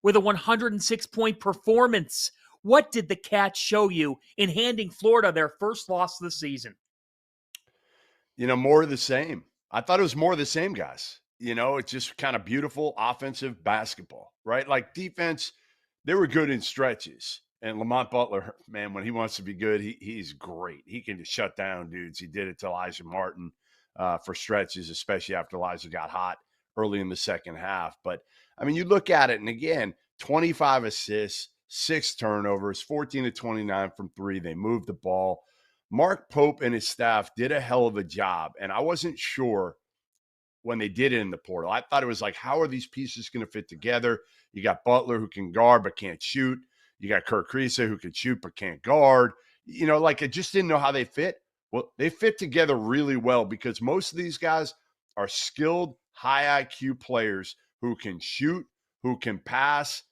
with a 106-point performance. What did the Cats show you in handing Florida their first loss of the season? More of the same. I thought it was more of the same, guys. It's just kind of beautiful offensive basketball, right? Like defense, they were good in stretches. And Lamont Butler, man, when he wants to be good, he's great. He can just shut down dudes. He did it to Elijah Martin for stretches, especially after Elijah got hot early in the second half. But, I mean, you look at it, and again, 25 assists, 6 turnovers, 14 to 29 from 3. They moved the ball. Mark Pope and his staff did a hell of a job, and I wasn't sure when they did it in the portal. I thought it was like, how are these pieces going to fit together? You got Butler who can guard but can't shoot. You got Kirk Kriisa who can shoot but can't guard. I just didn't know how they fit. Well, they fit together really well because most of these guys are skilled, high IQ players who can shoot, who can pass,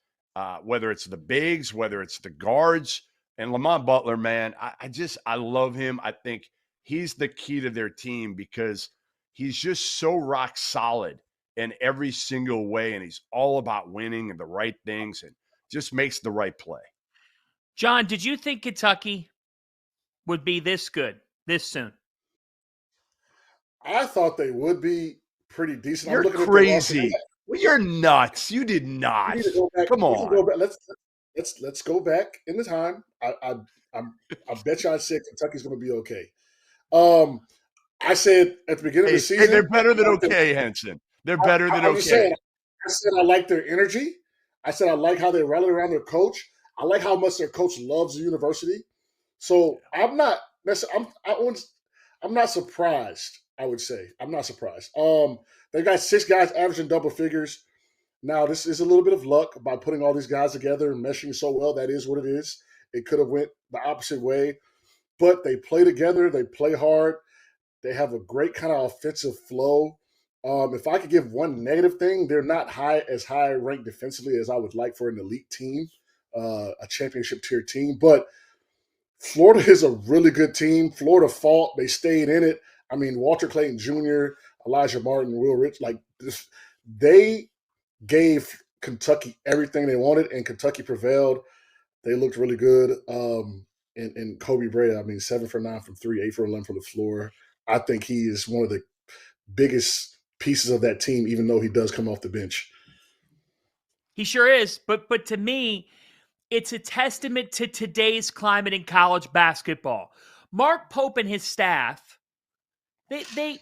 whether it's the bigs, whether it's the guards. And Lamont Butler, man, I love him. I think he's the key to their team because he's just so rock solid in every single way, and he's all about winning and the right things and just makes the right play. John, did you think Kentucky would be this good this soon? I thought they would be pretty decent. You're crazy. Well, you're nuts. You did not. Come on. Let's go back in the time. I bet you I said Kentucky's going to be okay. I said at the beginning of the season, they're better than okay, Henson. They're better than okay. I said I like their energy. I said I like how they rally around their coach. I like how much their coach loves the university. So I'm not surprised. I would say I'm not surprised. They got 6 guys averaging double figures. Now this is a little bit of luck by putting all these guys together and meshing so well. That is what it is. It could have went the opposite way, but they play together. They play hard. They have a great kind of offensive flow. If I could give one negative thing, they're not as high ranked defensively as I would like for an elite team, a championship tier team. But Florida is a really good team. Florida fought. They stayed in it. I mean, Walter Clayton Jr., Elijah Martin, Will Rich, they gave Kentucky everything they wanted, and Kentucky prevailed. They looked really good. And Kobe Bryant, 7 for 9 from 3, 8 for 11 from the floor. I think he is one of the biggest pieces of that team, even though he does come off the bench. He sure is. But to me, it's a testament to today's climate in college basketball. Mark Pope and his staff, they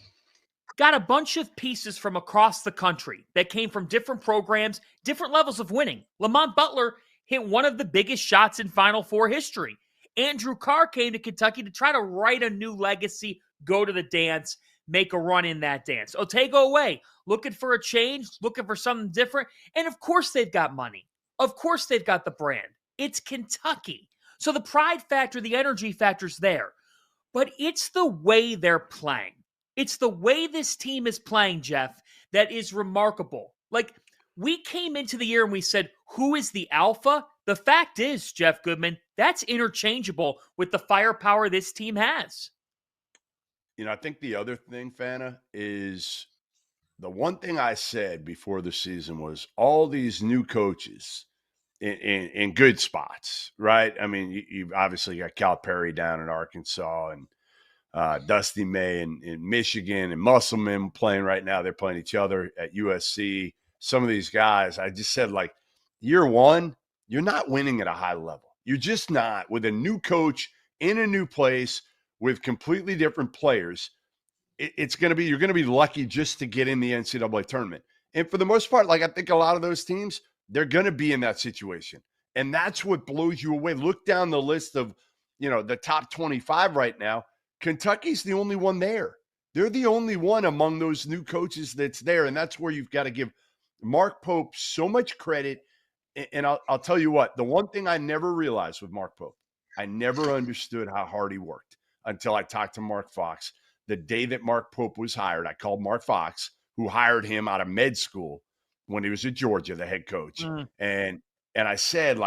got a bunch of pieces from across the country that came from different programs, different levels of winning. Lamont Butler hit one of the biggest shots in Final Four history. Andrew Carr came to Kentucky to try to write a new legacy, go to the dance, make a run in that dance. Otego away, looking for a change, looking for something different. And of course they've got money. Of course they've got the brand. It's Kentucky. So the pride factor, the energy factor's there. But it's the way they're playing. It's the way this team is playing, Jeff, that is remarkable. Like, we came into the year and we said, who is the alpha? The fact is, Jeff Goodman, that's interchangeable with the firepower this team has. I think the other thing, Fana, is the one thing I said before the season was all these new coaches in good spots, right? I mean, you've obviously got Calipari down in Arkansas and Dusty May in Michigan and Musselman playing right now. They're playing each other at USC. Some of these guys, I just said, year one, you're not winning at a high level. You're just not. With a new coach in a new place with completely different players, it's going to be, you're going to be lucky just to get in the NCAA tournament. And for the most part, I think a lot of those teams, they're going to be in that situation. And that's what blows you away. Look down the list of, the top 25 right now. Kentucky's the only one there. They're the only one among those new coaches that's there. And that's where you've got to give Mark Pope so much credit. And I'll tell you what, the one thing I never realized with Mark Pope, I never understood how hard he worked until I talked to Mark Fox. The day that Mark Pope was hired, I called Mark Fox, who hired him out of med school when he was at Georgia, the head coach. And I said,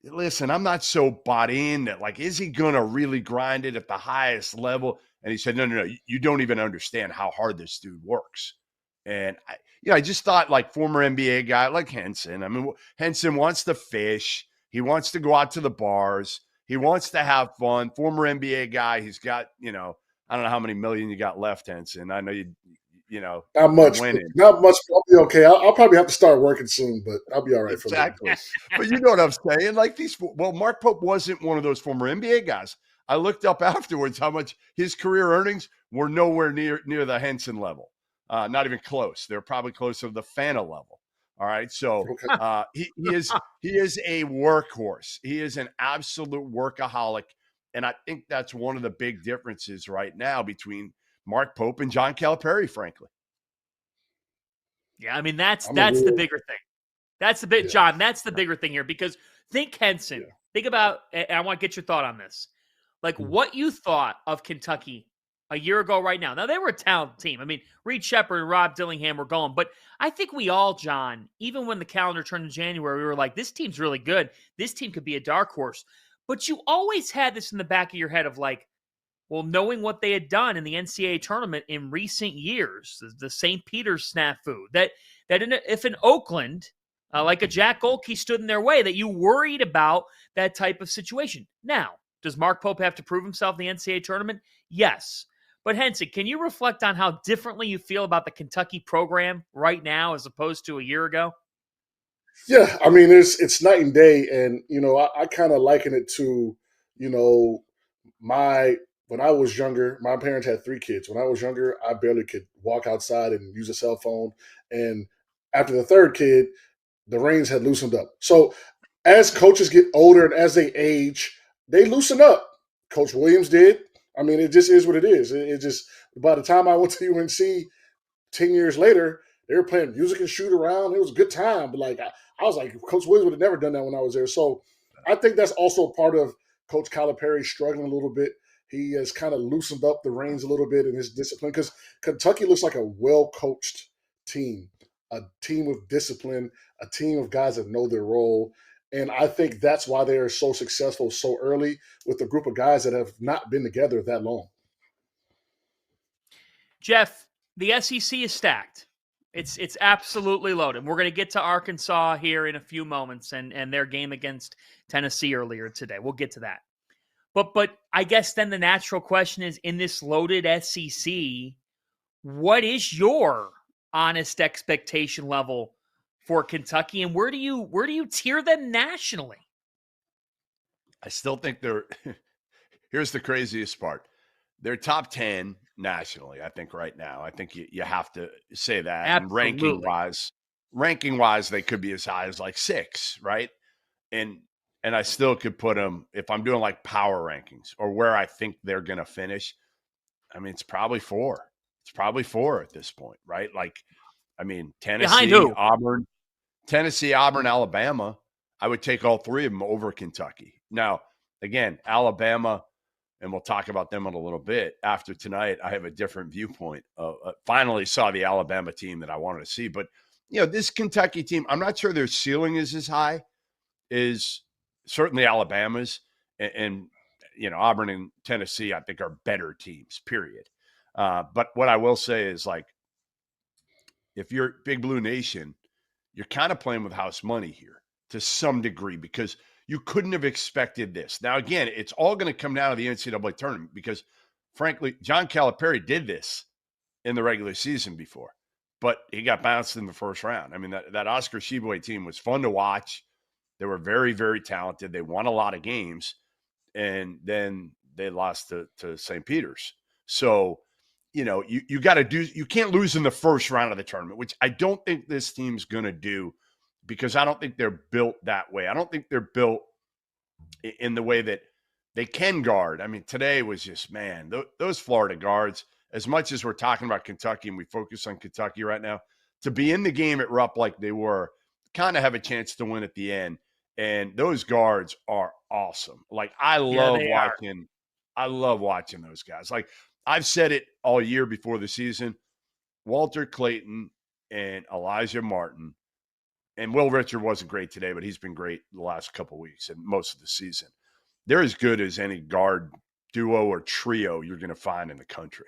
listen, I'm not so bought in that, is he going to really grind it at the highest level? And he said, no, you don't even understand how hard this dude works. And I just thought like former NBA guy like Henson. I mean, Henson wants to fish. He wants to go out to the bars. He wants to have fun. Former NBA guy. He's got, I don't know how many million you got left, Henson. I know Not you're much. winning. Not much. I'll be okay. I'll probably have to start working soon, but I'll be all right for now. Exactly. But you know what I'm saying? Like Mark Pope wasn't one of those former NBA guys. I looked up afterwards how much his career earnings were nowhere near the Henson level. Not even close. They're probably closer to the Fana level. All right. So he is a workhorse. He is an absolute workaholic. And I think that's one of the big differences right now between Mark Pope and John Calipari, frankly. Yeah, I mean, that's the bigger thing. That's the big, John, that's the bigger thing here, because think Henson. Yeah. Think about, and I want to get your thought on this. Like what you thought of Kentucky a year ago right now. Now, they were a talented team. I mean, Reed Sheppard and Rob Dillingham were going. But I think we all, John, even when the calendar turned in January, we were like, this team's really good. This team could be a dark horse. But you always had this in the back of your head of like, well, knowing what they had done in the NCAA tournament in recent years, the St. Peter's snafu, if in Oakland, like a Jack Golke stood in their way, that you worried about that type of situation. Now, does Mark Pope have to prove himself in the NCAA tournament? Yes. But Henson, can you reflect on how differently you feel about the Kentucky program right now as opposed to a year ago? Yeah, I mean, it's night and day. And, I kind of liken it to, when I was younger, my parents had 3 kids. When I was younger, I barely could walk outside and use a cell phone. And after the 3rd kid, the reins had loosened up. So as coaches get older and as they age, they loosen up. Coach Williams did. I mean, it just is what it is. It just, by the time I went to UNC 10 years later, they were playing music and shoot around. It was a good time. But like, I was like, Coach Williams would have never done that when I was there. So I think that's also part of Coach Calipari struggling a little bit. He has kind of loosened up the reins a little bit in his discipline, because Kentucky looks like a well-coached team, a team with discipline, a team of guys that know their role. And I think that's why they are so successful so early with a group of guys that have not been together that long. Jeff, the SEC is stacked. It's absolutely loaded. We're going to get to Arkansas here in a few moments and their game against Tennessee earlier today. We'll get to that. But I guess then the natural question is, in this loaded SEC, what is your honest expectation level for Kentucky, and where do you tier them nationally? I still think here's the craziest part. They're top 10 nationally, I think, right now. I think you have to say that. Absolutely. And ranking wise, they could be as high as like 6, right? And I still could put them, if I'm doing like power rankings or where I think they're going to finish, I mean, it's probably 4. It's probably 4 at this point, right? Like, I mean, Tennessee, Auburn, Alabama, I would take all 3 of them over Kentucky. Now, again, Alabama, and we'll talk about them in a little bit. After tonight, I have a different viewpoint. Finally saw the Alabama team that I wanted to see. But, this Kentucky team, I'm not sure their ceiling is as high as certainly Alabama's. And Auburn and Tennessee, I think, are better teams, period. But what I will say is, like, if you're Big Blue Nation, you're kind of playing with house money here to some degree, because you couldn't have expected this. Now, again, it's all going to come down to the NCAA tournament because, frankly, John Calipari did this in the regular season before, but he got bounced in the first round. I mean, that Oscar Tshiebwe team was fun to watch. They were very, very talented. They won a lot of games, and then they lost to St. Peter's. So, you got to you can't lose in the first round of the tournament, which I don't think this team's going to do, because I don't think they're built that way. I don't think they're built in the way that they can guard. I mean, today was just, man, those Florida guards, as much as we're talking about Kentucky and we focus on Kentucky right now, to be in the game at Rupp like they were, kind of have a chance to win at the end. And those guards are awesome. Like, I love watching those guys. Like, I've said it all year before the season, Walter Clayton and Elijah Martin. And Will Richard wasn't great today, but he's been great the last couple of weeks and most of the season. They're as good as any guard duo or trio you're going to find in the country.